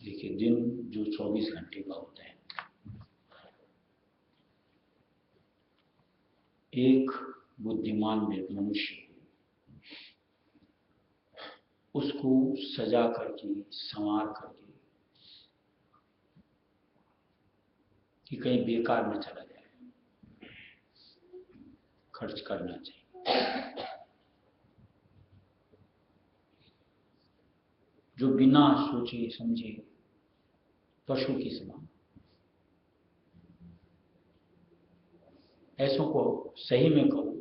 देखिए, दिन जो 24 घंटे का होता है, एक बुद्धिमान मनुष्य उसको सजा करके, संवार करके कि कहीं बेकार न चला जाए, खर्च करना चाहिए। जो बिना सोचे समझे पशु की समान, ऐसों को सही में कहूं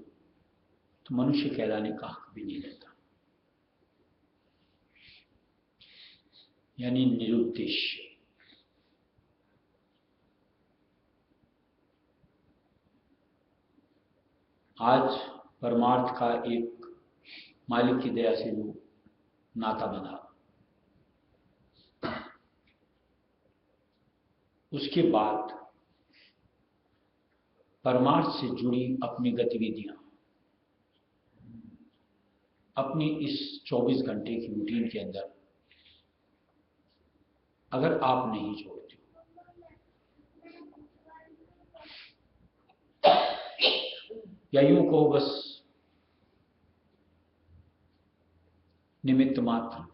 तो मनुष्य कहलाने का हक भी नहीं रहता, यानी निरुद्देश्य। आज परमार्थ का एक मालिक की दया से वो नाता बना, उसके बाद परमार्थ से जुड़ी अपनी गतिविधियां अपनी इस 24 घंटे की रूटीन के अंदर अगर आप नहीं जोड़ते या यूं कहो बस निमित्त मात्र,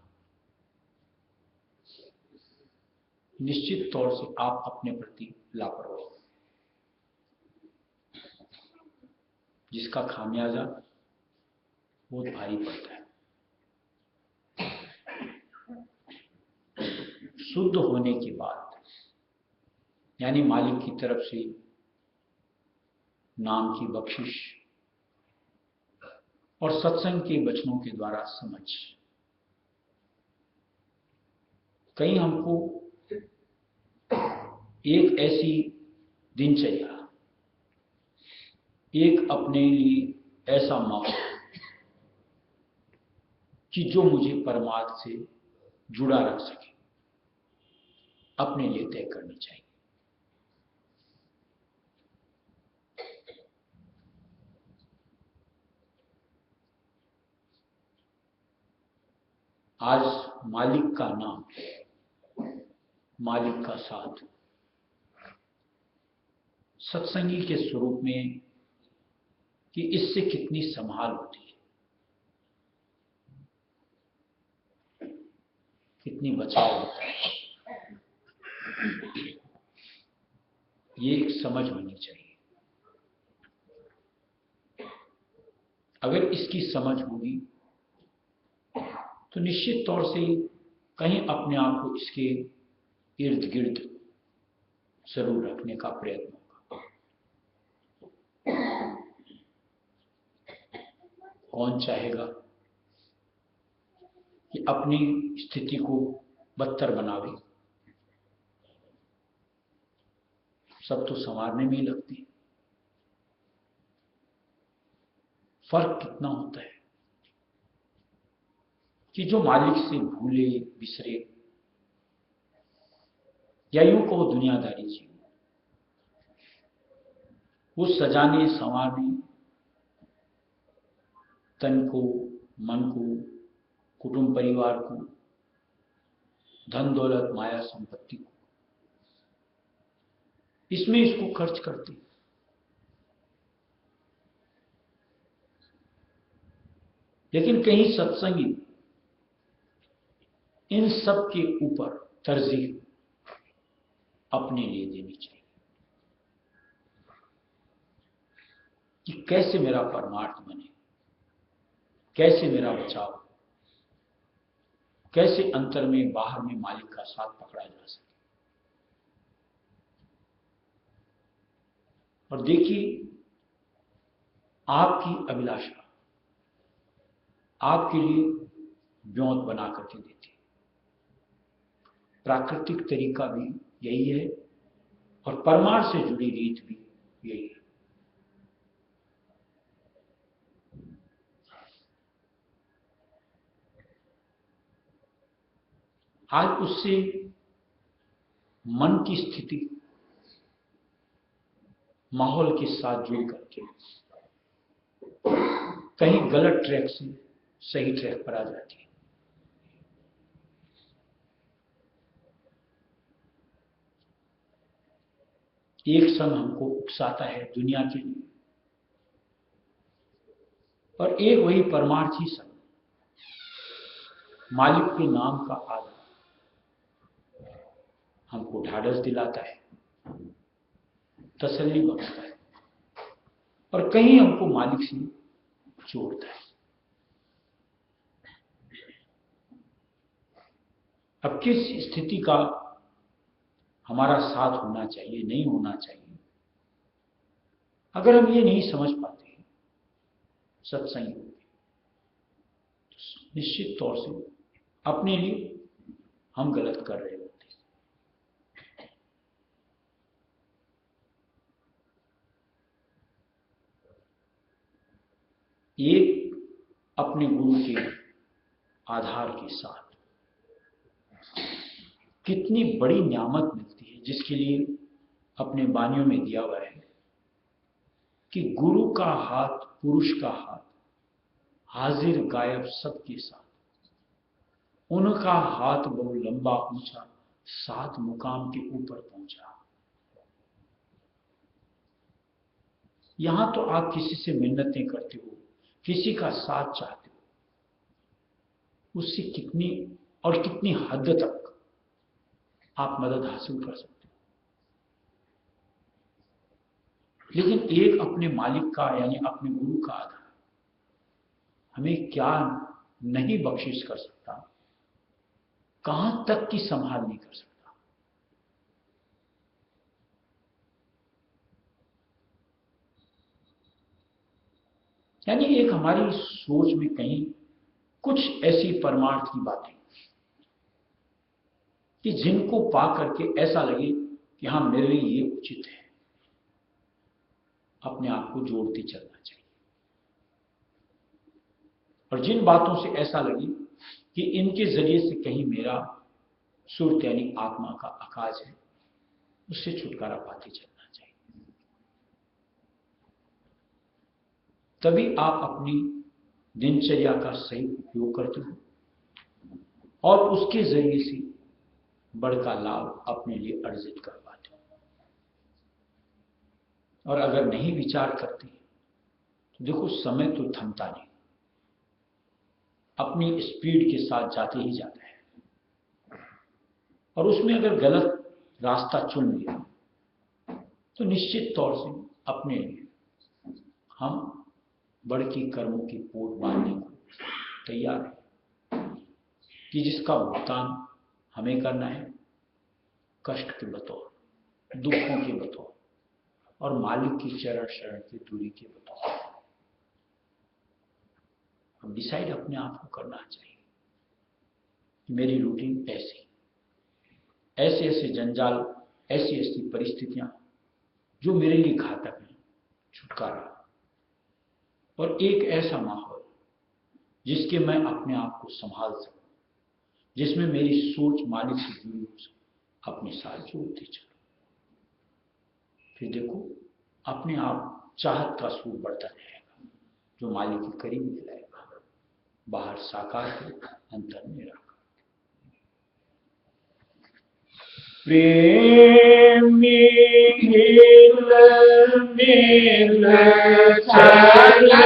निश्चित तौर से आप अपने प्रति लापरवाही, जिसका खामियाजा बहुत भारी पड़ता है। शुद्ध होने के बाद यानी मालिक की तरफ से नाम की बख्शिश और सत्संग के वचनों के द्वारा समझ। कहीं हमको एक ऐसी दिनचर्या, एक अपने लिए ऐसा माहौल कि जो मुझे परमार्थ से जुड़ा रख सके, अपने लिए तय करनी चाहिए। आज मालिक का नाम, मालिक का साथ, सत्संगी के स्वरूप में कि इससे कितनी संभाल होती है, कितनी बचाव होता है, ये एक समझ होनी चाहिए। अगर इसकी समझ होगी तो निश्चित तौर से कहीं अपने आप को इसके इर्द गिर्द जरूर रखने का प्रयत्न होगा। कौन चाहेगा कि अपनी स्थिति को बदतर बनावे? सब तो संवारने में ही लगते हैं। फर्क कितना होता है कि जो मालिक से भूले बिसरे, या यूं कहो दुनियादारी जीव, वो सजाने संवारने, तन को, मन को, कुटुंब परिवार को, धन दौलत माया संपत्ति को, इसमें इसको खर्च करते। लेकिन कहीं सत्संगी इन सब के ऊपर तरजीह अपने लिए देनी चाहिए कि कैसे मेरा परमार्थ बने, कैसे मेरा बचाव, कैसे अंतर में बाहर में मालिक का साथ पकड़ा जा सके। और देखिए, आपकी अभिलाषा आपके लिए ब्योंत बना करके देती है। प्राकृतिक तरीका भी यही है और परमार्थ से जुड़ी रीत भी यही है। आज उससे मन की स्थिति माहौल के साथ जुड़ करके कहीं गलत ट्रैक से सही ट्रैक पर आ जाती है। एक संग हमको उकसाता है दुनिया के लिए, और एक वही परमार्थी संग मालिक के नाम का आदर हमको ढाढ़स दिलाता है, तसल्ली बख्शता है, और कहीं हमको मालिक से जोड़ता है। अब किस स्थिति का हमारा साथ होना चाहिए, नहीं होना चाहिए, अगर हम ये नहीं समझ पाते हैं सत्संग में, तो निश्चित तौर से अपने लिए हम गलत कर रहे होते हैं। एक अपने गुरु के आधार के साथ कितनी बड़ी न्यामत मिलती है, जिसके लिए अपने बानियों में दिया हुआ है कि गुरु का हाथ, पुरुष का हाथ, हाजिर गायब सबके साथ, उनका हाथ बहु लंबा ऊंचा, 7 मुकाम के ऊपर पहुंचा। यहां तो आप किसी से मिन्नतें करते हो, किसी का साथ चाहते हो, उससे कितनी और कितनी हद तक आप मदद हासिल कर सकते हो। लेकिन एक अपने मालिक का यानी अपने गुरु का आधार हमें क्या नहीं बख्शिश कर सकता, कहां तक की संभाल नहीं कर सकता। यानी एक हमारी सोच में कहीं कुछ ऐसी परमार्थ की बातें कि जिनको पा करके ऐसा लगे कि हाँ मेरे लिए ये उचित है, अपने आप को जोड़ते चलना चाहिए। और जिन बातों से ऐसा लगे कि इनके जरिए से कहीं मेरा सुरत यानी आत्मा का आकाश है, उससे छुटकारा पाते चलना चाहिए। तभी आप अपनी दिनचर्या का सही उपयोग करते हो और उसके जरिए से बड़का लाभ अपने लिए अर्जित कर पाते हो। और अगर नहीं विचार करते तो देखो, समय तो थमता नहीं, अपनी स्पीड के साथ जाते ही जाता है। और उसमें अगर गलत रास्ता चुन लिया तो निश्चित तौर से अपने लिए हम बड़के कर्मों की पोट बांधने को तैयार है कि जिसका भुगतान हमें करना है कष्ट के बतौर, दुखों के बतौर और मालिक की चरण शरण की दूरी के बतौर। अब डिसाइड अपने आप को करना चाहिए कि मेरी रूटीन ऐसे ऐसे जंजाल, ऐसी ऐसी परिस्थितियां जो मेरे लिए घातक हैं, छुटकारा, और एक ऐसा माहौल जिसके मैं अपने आप को संभाल सकूं, जिसमें मेरी सोच मालिक से जुड़ी हो सके, अपने साथ जोड़ते चलो। फिर देखो, अपने आप चाहत का सूर बढ़ता रहेगा जो मालिक के करीब मिलाएगा, बाहर साकार है, अंतर निराकार। प्रेमी मिल मिल चलना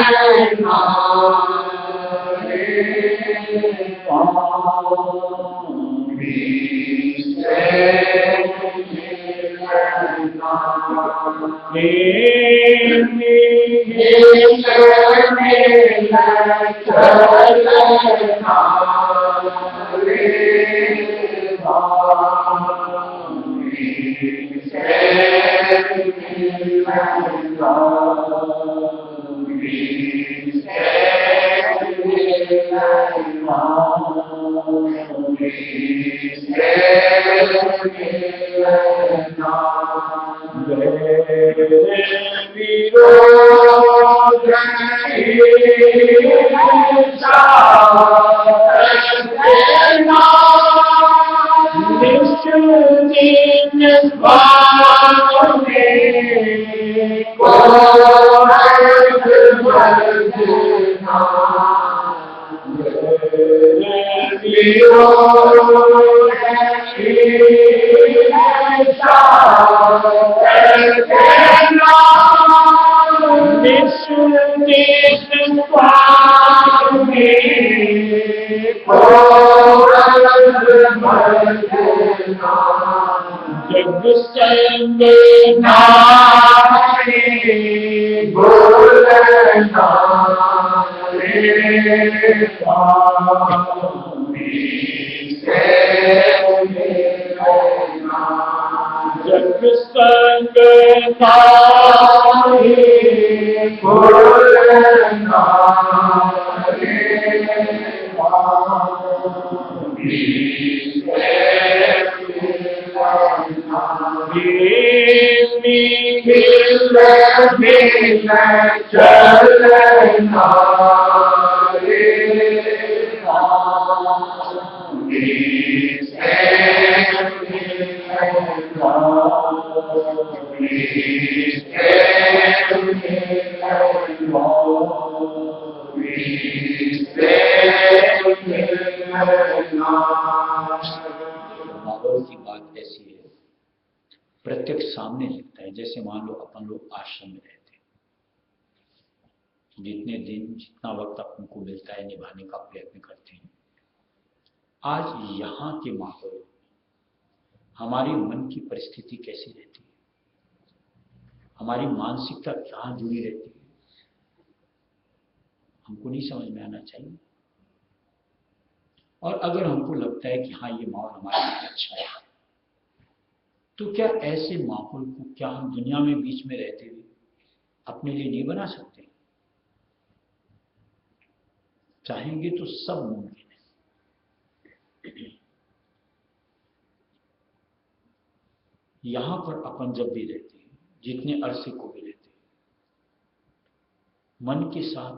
की बात ऐसी है, प्रत्यक्ष सामने लिखता है। जैसे मान लो अपन लोग आश्रम में रहते हैं, जितने दिन जितना वक्त अपन को मिलता है निभाने का प्रयत्न करते हैं। आज यहाँ के माहौल, हमारी मन की परिस्थिति कैसी रहती है, हमारी मानसिकता कहाँ जुड़ी रहती है, हमको नहीं समझ में आना चाहिए। और अगर हमको लगता है कि हाँ ये माहौल हमारे लिए अच्छा है, तो क्या ऐसे माहौल को क्या हम दुनिया में बीच में रहते हुए अपने लिए नहीं बना सकते? चाहेंगे तो सब मुमकिन है। यहां पर अपन जब भी रहते हैं, जितने अरसे को भी रहते हैं, मन के साथ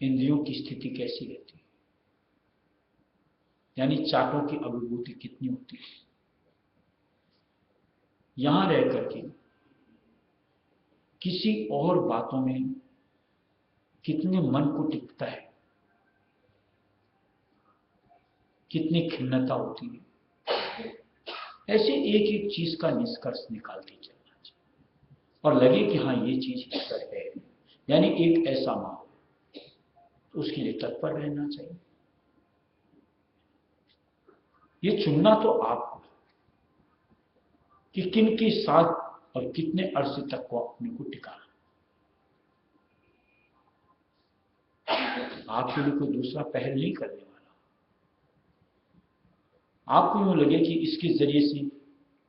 इंद्रियों की स्थिति कैसी रहती है, यानी चाटों की अभिभूति कितनी होती है। यहां रह करके किसी और बातों में कितने मन को टिकता है, कितनी खिन्नता होती है। ऐसे एक एक चीज का निष्कर्ष निकालते चलना चाहिए और लगे कि हाँ ये चीज इस पर है, यानी एक ऐसा माहौल, तो उसके लिए तत्पर रहना चाहिए। ये चुनना तो आपको कि किन के साथ और कितने अरसे तक को अपने को टिकाना। आपके लिए कोई दूसरा पहल नहीं करने वाला। आपको यूं लगे कि इसके जरिए से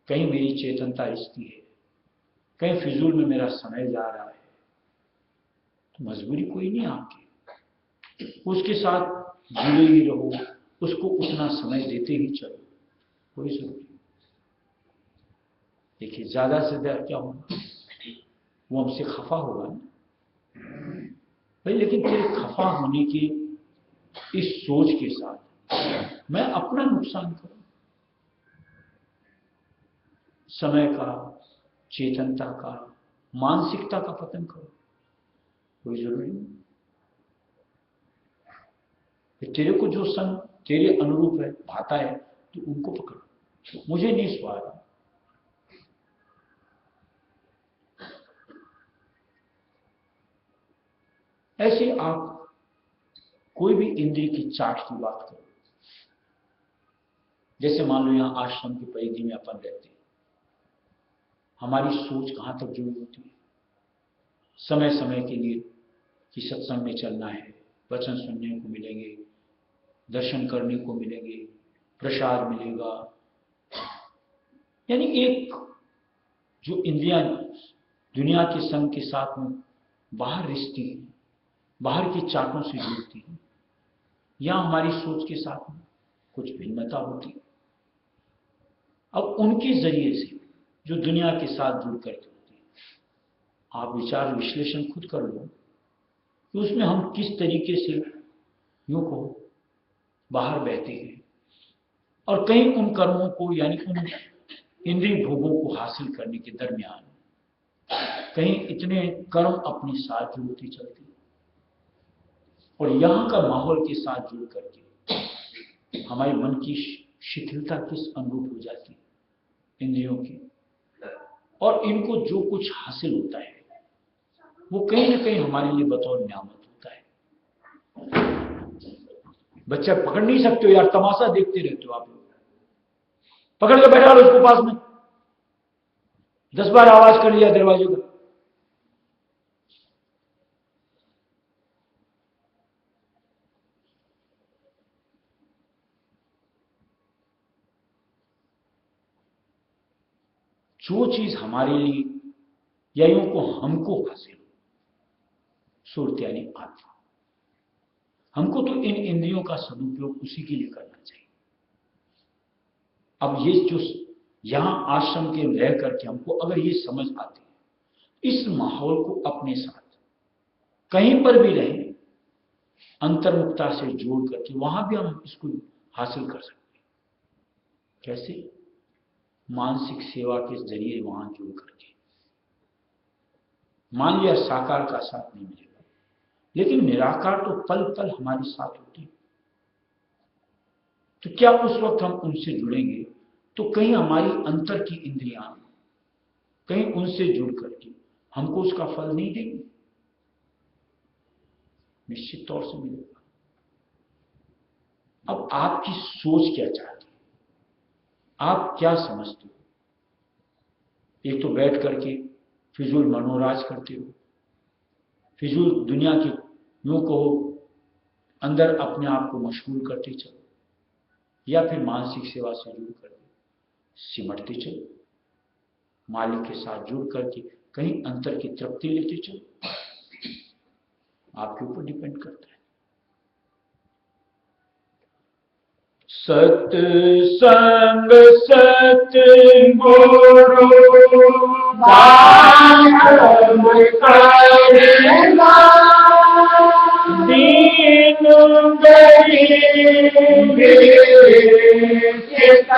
कहीं मेरी चेतनता रिश्ती है, कहीं फिजूल में मेरा समय जा रहा है, तो मजबूरी कोई नहीं आपकी, उसके साथ जुड़े ही रहो, उसको उतना समय देते ही चलो, कोई जरूरत नहीं। देखिए ज्यादा से ज्यादा क्या होगा, वो हमसे खफा होगा ना भाई, लेकिन तेरे खफा होने की इस सोच के साथ मैं अपना नुकसान करूं, समय का, चेतनता का, मानसिकता का पतन करूं, कोई जरूरी नहीं। तेरे को जो संग तेरे अनुरूप है, भाता है, तो उनको पकड़ो, मुझे नहीं स्वाद। ऐसे आप कोई भी इंद्रिय की चाट की बात करो, जैसे मान लो यहां आश्रम की परिधि में अपन रहते हैं, हमारी सोच कहां तक जुड़ी होती है, समय समय के लिए कि सत्संग में चलना है, वचन सुनने को मिलेंगे, दर्शन करने को मिलेंगे, प्रसाद मिलेगा, यानी एक जो इंद्रियां दुनिया के संग के साथ में बाहर रिश्ती है, बाहर की चाटों से जुड़ती है, या हमारी सोच के साथ में कुछ भिन्नता होती है। अब उनके जरिए से जो दुनिया के साथ जुड़ करके होती है, आप विचार विश्लेषण खुद कर लो कि उसमें हम किस तरीके से यूं को बाहर बहते हैं, और कहीं उन कर्मों को, यानी उन इंद्रिय भोगों को हासिल करने के दरमियान कहीं इतने कर्म अपने साथ जुड़ती चलती, और यहां का माहौल के साथ जुड़ करके हमारे मन की शिथिलता किस अनुरूप हो जाती है इंद्रियों की, और इनको जो कुछ हासिल होता है वो कहीं ना कहीं हमारे लिए बतौर न्यामत होता है। बच्चा पकड़ नहीं सकते हो यार, तमाशा देखते रहते हो आप लोग, पकड़ के बैठा लो उसको पास में, 10 बार आवाज कर लिया दरवाजे का, जो चीज हमारे लिए या यूं को हमको हासिल हो, सुरत यानी आत्मा, हमको तो इन इंद्रियों का सदुपयोग उसी के लिए करना चाहिए। अब ये जो यहां आश्रम के रह करके हमको अगर ये समझ आती है, इस माहौल को अपने साथ कहीं पर भी रहे अंतर्मुखता से जोड़ करके वहां भी हम इसको हासिल कर सकते हैं। कैसे? मानसिक सेवा के जरिए वहां जुड़ करके। मान लिया साकार का साथ नहीं मिलेगा, लेकिन निराकार तो पल पल हमारे साथ होती है, तो क्या उस वक्त हम उनसे जुड़ेंगे तो कहीं हमारी अंतर की इंद्रियां कहीं उनसे जुड़ करके हमको उसका फल नहीं देंगे? निश्चित तौर से मिलेगा। अब आपकी सोच क्या चाहती है, आप क्या समझते हो? एक तो बैठ करके फिजूल मनोराज करते हो, फिजूल दुनिया के यूं कहो अंदर अपने आप को मशगूल करते चलो, या फिर मानसिक सेवा से जुड़ कर सिमटते चलो, मालिक के साथ जुड़ करके कहीं अंतर की तृप्ति लेते चलो। आपके ऊपर डिपेंड करता है। सत्संग सतगुरु दान करेगा, दीन गरीब चित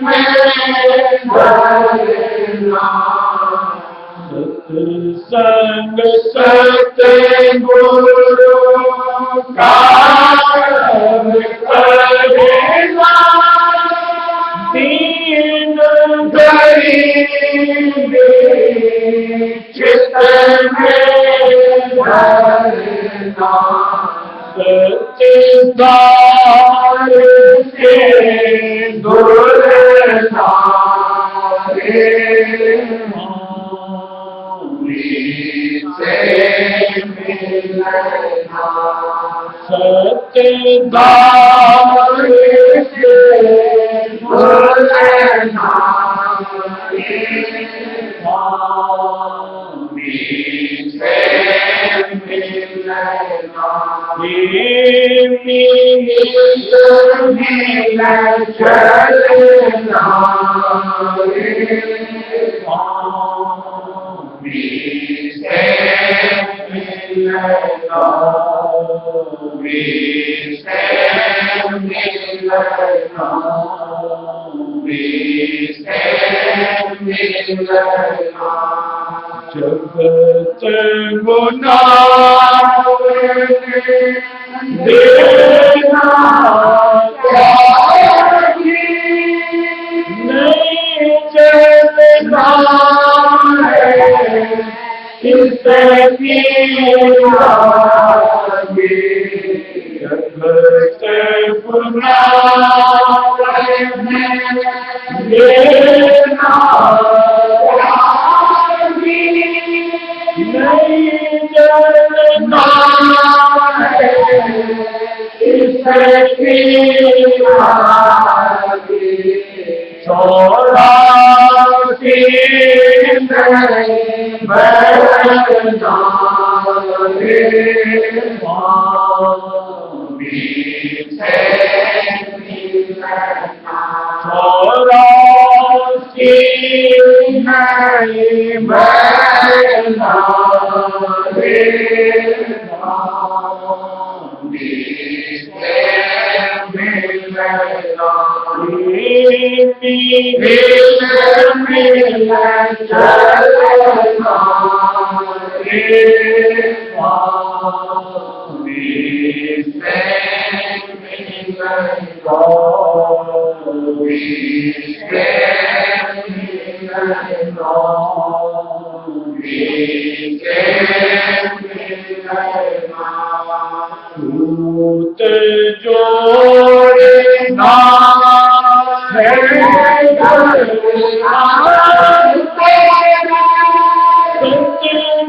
में धरना। सत्संग सतगुरु दान करेगा, दीन गरीब चित में धरना। सत्संग से दुर्धारे से मिलना। सत्संग से दुर्धारे जगत गुना देना नहीं चलना है इससे जगत गुना देना नहीं जलना है इससे चौरासी भूत जोड़े ना है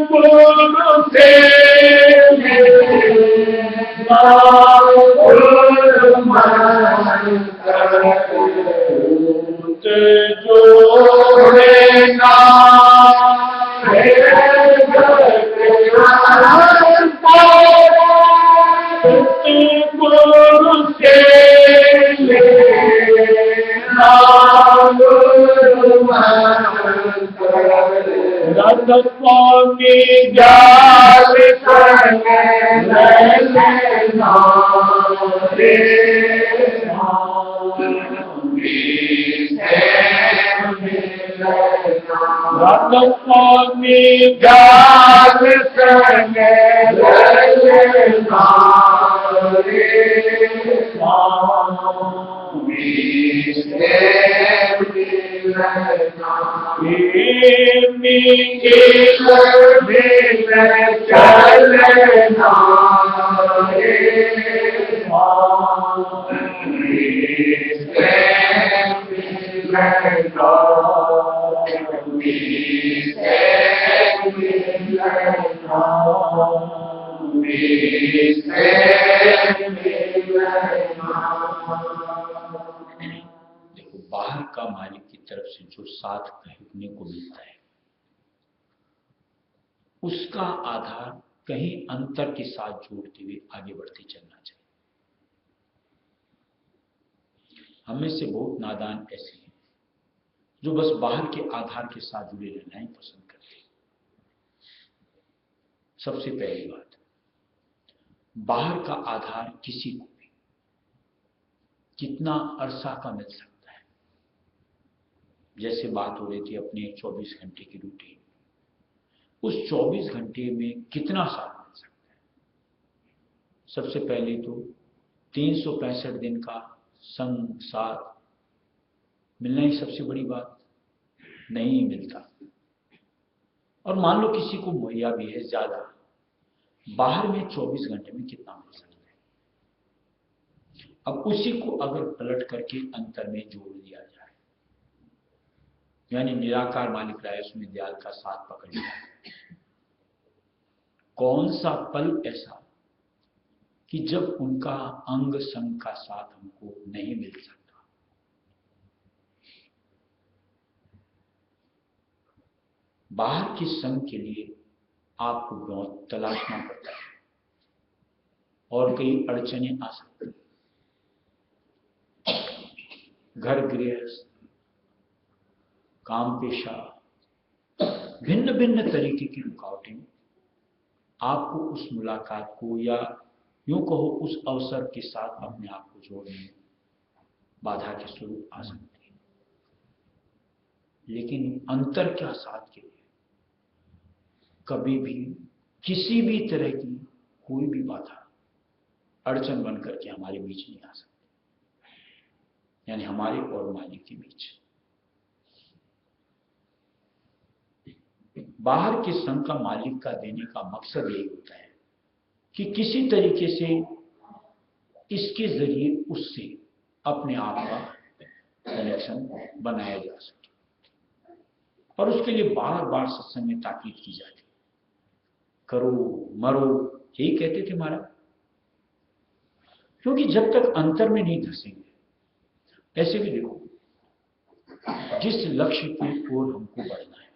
सतगुरु से भूत जोड़े ना सतगुरु से रथ स्वामी जाल रथ स्वामी जाल देखो, बाहर का मालिक की तरफ से जो साथ खरीदने को मिलता है उसका आधार कहीं अंतर के साथ जोड़ते हुए आगे बढ़ते चलना चाहिए। हम में से बहुत नादान ऐसे हैं जो बस बाहर के आधार के साथ जुड़े रहना ही पसंद करते हैं। सबसे पहली बात, बाहर का आधार किसी को भी कितना अरसा का मिल सकता है। जैसे बात हो रही थी अपने 24 घंटे की रूटीन, उस 24 घंटे में कितना साथ मिल सकता है। सबसे पहले तो 365 दिन का संग साथ मिलना ही सबसे बड़ी बात नहीं मिलता। और मान लो किसी को मुहैया भी है ज्यादा, बाहर में 24 घंटे में कितना मिल सकता है। अब उसी को अगर पलट करके अंतर में जोड़ दिया जाए, यानी निराकार मालिक राय उसमें दयाल का साथ पकड़ लिया, कौन सा पल ऐसा कि जब उनका अंग संग का साथ हमको नहीं मिल सकता। बाहर के संग के लिए आपको बहुत तलाशना पड़ता है और कई अड़चनें आ सकती हैं। घर गृहस्थ, काम पेशा, भिन्न भिन्न तरीके की रुकावटें आपको उस मुलाकात को या यूं कहो उस अवसर के साथ अपने आप को जोड़ने में बाधा के स्वरूप आ सकती है। लेकिन अंतर क्या साथ के लिए कभी भी किसी भी तरह की कोई भी बाधा अड़चन बन करके हमारे बीच नहीं आ सकती, यानी हमारे और मालिक के बीच। बाहर के संग का मालिक का देने का मकसद यही होता है कि किसी तरीके से इसके जरिए उससे अपने आप का कनेक्शन बनाया जा सके। और उसके लिए बार बार सत्संग में ताकीद की जाती, करो मरो, यही कहते थे महाराज। क्योंकि जब तक अंतर में नहीं धसेंगे, ऐसे भी देखो जिस लक्ष्य की ओर हमको बढ़ना है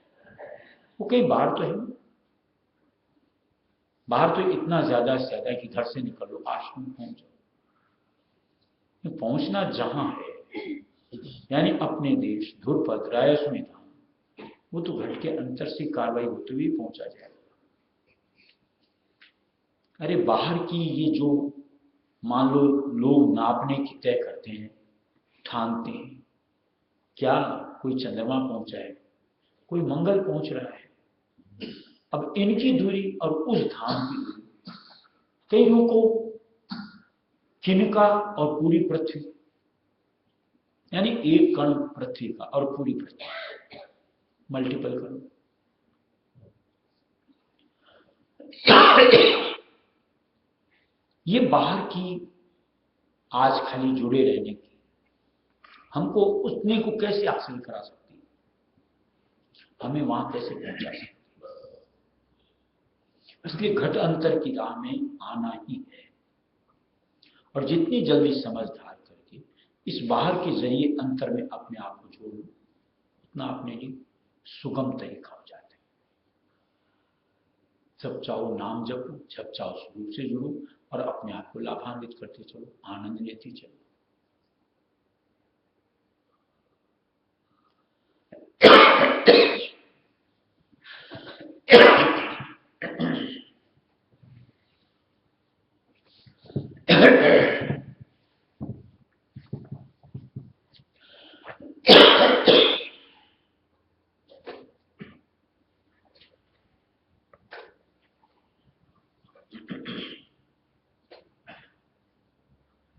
वो कहीं बाहर तो है, बाहर तो इतना ज्यादा से ज्यादा कि घर से निकलो आश्रम पहुंच जाओ। पहुंचना जहां है यानी अपने देश धुरपद रायस में था, वो तो घर के अंतर से कार्रवाई होते हुए पहुंचा जाएगा। अरे बाहर की ये जो मान लो लोग नापने की तय करते हैं, ठानते हैं, क्या कोई चंद्रमा पहुंचा है, कोई मंगल पहुंच रहा है। अब इनकी दूरी और उस धाम की दूरी, कई लोगों को किनका और पूरी पृथ्वी, यानी एक कण पृथ्वी का और पूरी पृथ्वी मल्टीपल करो। ये बाहर की आज खाली जुड़े रहने की हमको उतने को कैसे हासिल करा सकती है, हमें वहां कैसे पहुंचा सकती है। इसलिए घट अंतर की राह में आना ही है। और जितनी जल्दी समझदार करके इस बाहर के जरिए अंतर में अपने आप को जोड़ो, उतना अपने लिए सुगम तरीका हो जाता है। जब चाहो नाम जपो, जब चाहो स्वरूप से जुड़ो और अपने आप को लाभान्वित करते चलो, आनंद लेते चलो।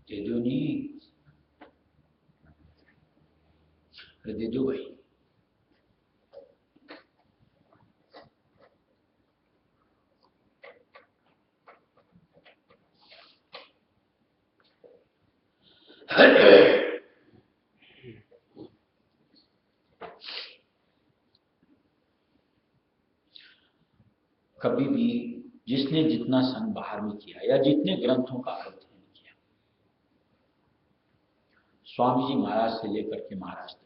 दे दो नहीं, दे दो भाई। कभी भी जिसने जितना संग बाहर में किया या जितने ग्रंथों का अध्ययन किया, स्वामी जी महाराज से लेकर के महाराज तक,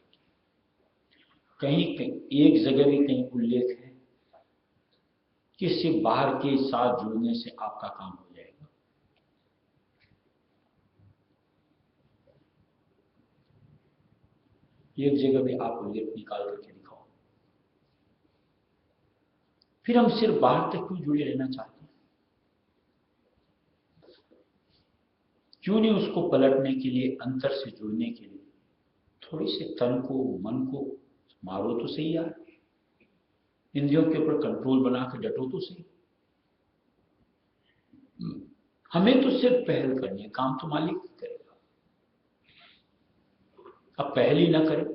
कहीं एक जगह भी कहीं उल्लेख है कि सिर्फ बाहर के साथ जुड़ने से आपका काम हो जाएगा। एक जगह भी आप रिजल्ट निकाल करके दिखाओ। फिर हम सिर्फ बाहर तक क्यों जुड़े रहना चाहते हैं? क्यों नहीं उसको पलटने के लिए, अंतर से जुड़ने के लिए थोड़ी से तन को, मन को मारो तो सही यार, इंद्रियों के ऊपर कंट्रोल बना के डटो तो सही। हमें तो सिर्फ पहल करनी है, काम तो मालिक करेगा। अब पहल ही ना करें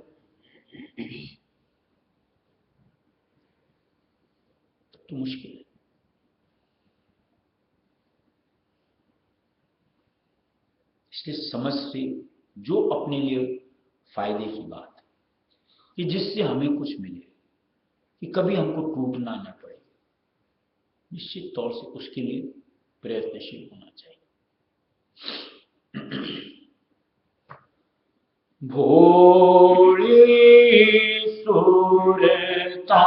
तो मुश्किल है। इसलिए समझ से जो अपने लिए फायदे की बात है कि जिससे हमें कुछ मिले, कि कभी हमको टूटना न पड़े, निश्चित तौर से उसके लिए प्रयत्नशील होना चाहिए। भोली सुरता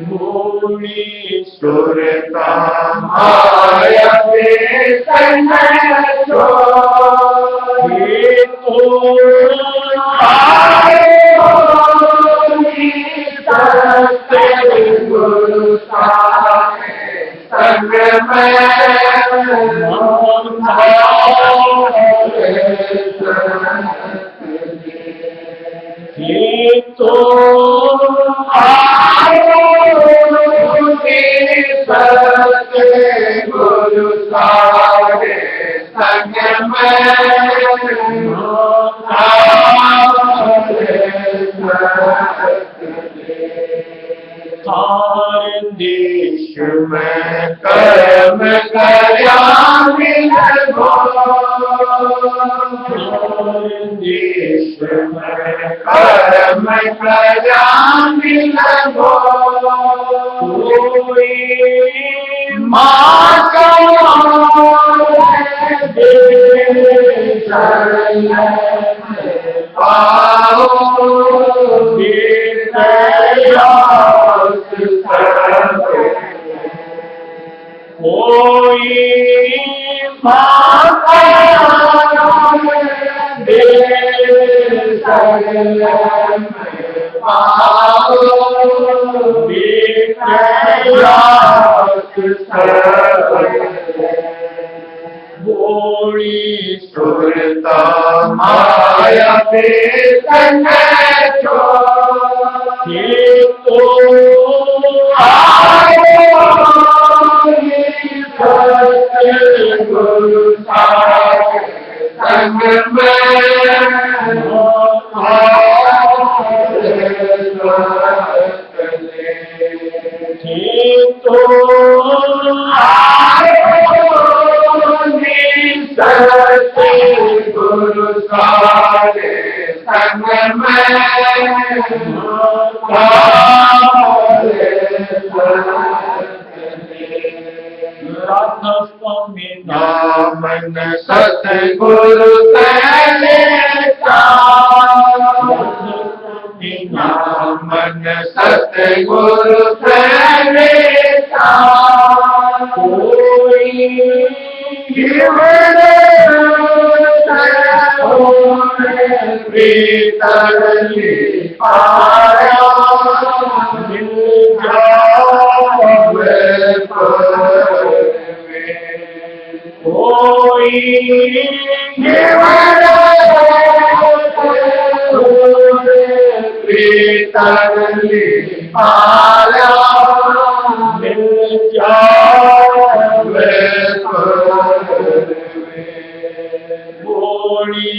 भोली सुरता तो गुरु सारे संग में राधा स्वामी नामन सतगुरु तेरे नामन सतगुरु तेरे कोई प्रीतली पाया मिल जावे कोई प्रीतली पाया मिल जावे बोली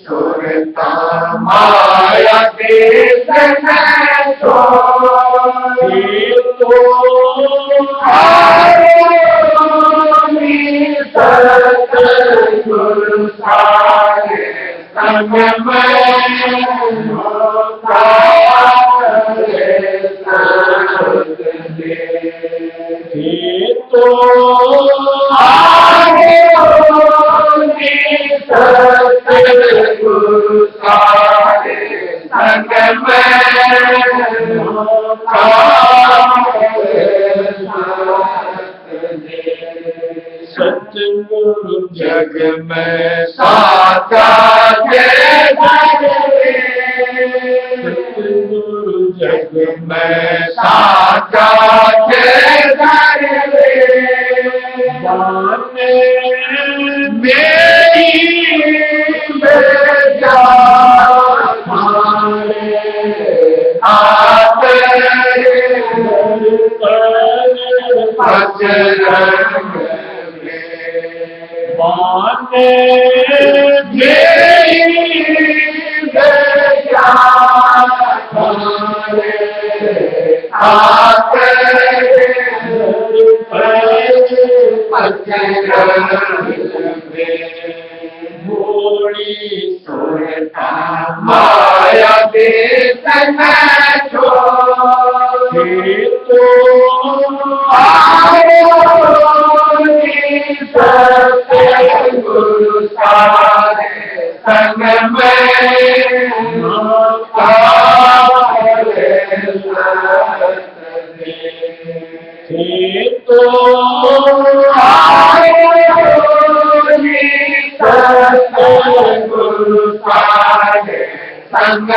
सुरता माया देश में तो सतगुरु सारे संग सतगुरु सारे संग सतगुरु जग में साचा सतगुरु जग में साचा मेरी माया देश में गुरु सारे संग में गुरु सारे संग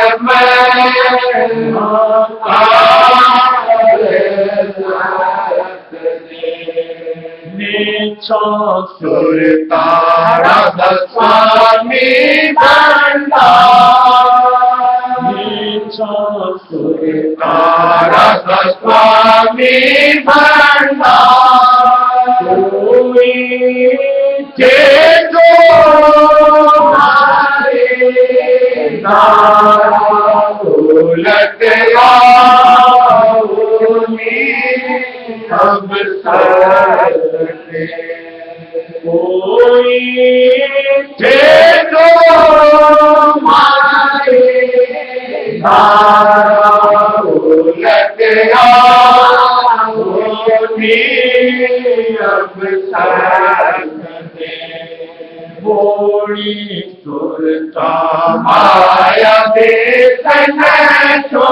सुरता राधा स्वामी बंदा सुरता राधा स्वामी बंदा कोई के जो लग अब कोई थे जो मारे लग अब बोली सुरता माया देश में तो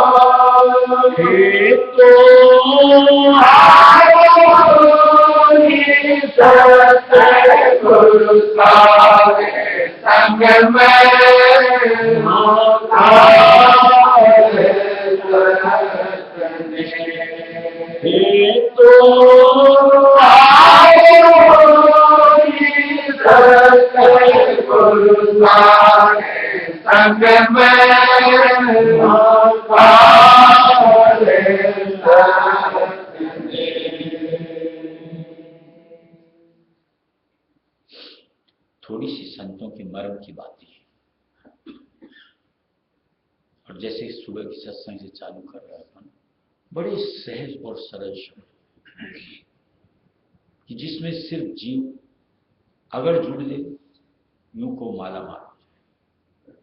सतगुरु सारे संग में सतगुरु सारे संग में थोड़ी सी संतों के मर्म की बातें हैं। और जैसे सुबह की सत्संग से चालू कर रहा था, बड़े सहज और सरल शब्द, कि जिसमें सिर्फ जीव अगर जुड़ ले यूं को माला माल हो जाए,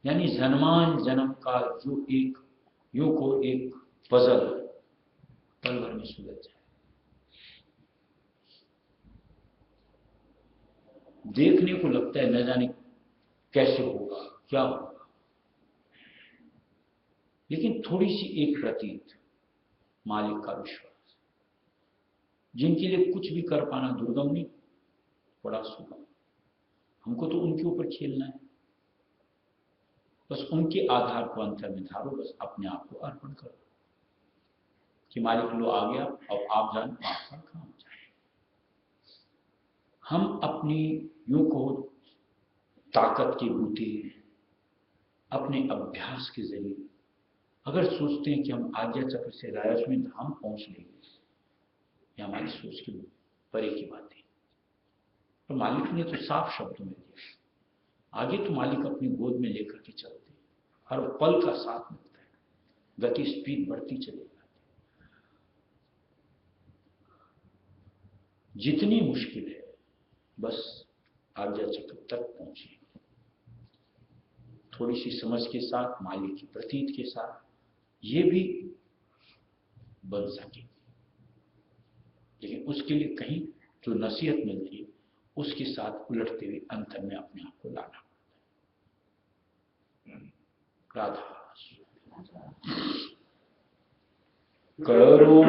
यानी जन्मान जन्म का जो एक यूं को एक पजल पल भर में सुलझ जाए। देखने को लगता है न जाने कैसे होगा, क्या होगा, लेकिन थोड़ी सी एक प्रतीत मालिक का विश्वास, जिनके लिए कुछ भी कर पाना दुर्गम नहीं, बड़ा सुगम। हमको तो उनके ऊपर खेलना है, बस उनके आधार को अंतर में धारो, बस अपने आप को अर्पण करो कि मालिक लो आ गया, अब आप जान आपका काम जाए। हम अपनी यूं को ताकत के बूते अपने अभ्यास के जरिए अगर सोचते हैं कि हम आज्ञा चक्र से रायस में हम पहुंच लेंगे, ये हमारी सोच के परे की बात है। तो मालिक ने तो साफ शब्दों में दिया, आगे तो मालिक अपनी गोद में लेकर के चलते, हर पल का साथ मिलता है, गति स्पीड बढ़ती चली जाती। जितनी मुश्किल है बस आज्ञा चक्र तक पहुंचे, थोड़ी सी समझ के साथ, मालिक की प्रतीत के साथ ये भी बन सके। लेकिन उसके लिए कहीं जो नसीहत मिलती है उसके साथ उलटते हुए अंतर में अपने आप को लाना पड़ता है। राधा करो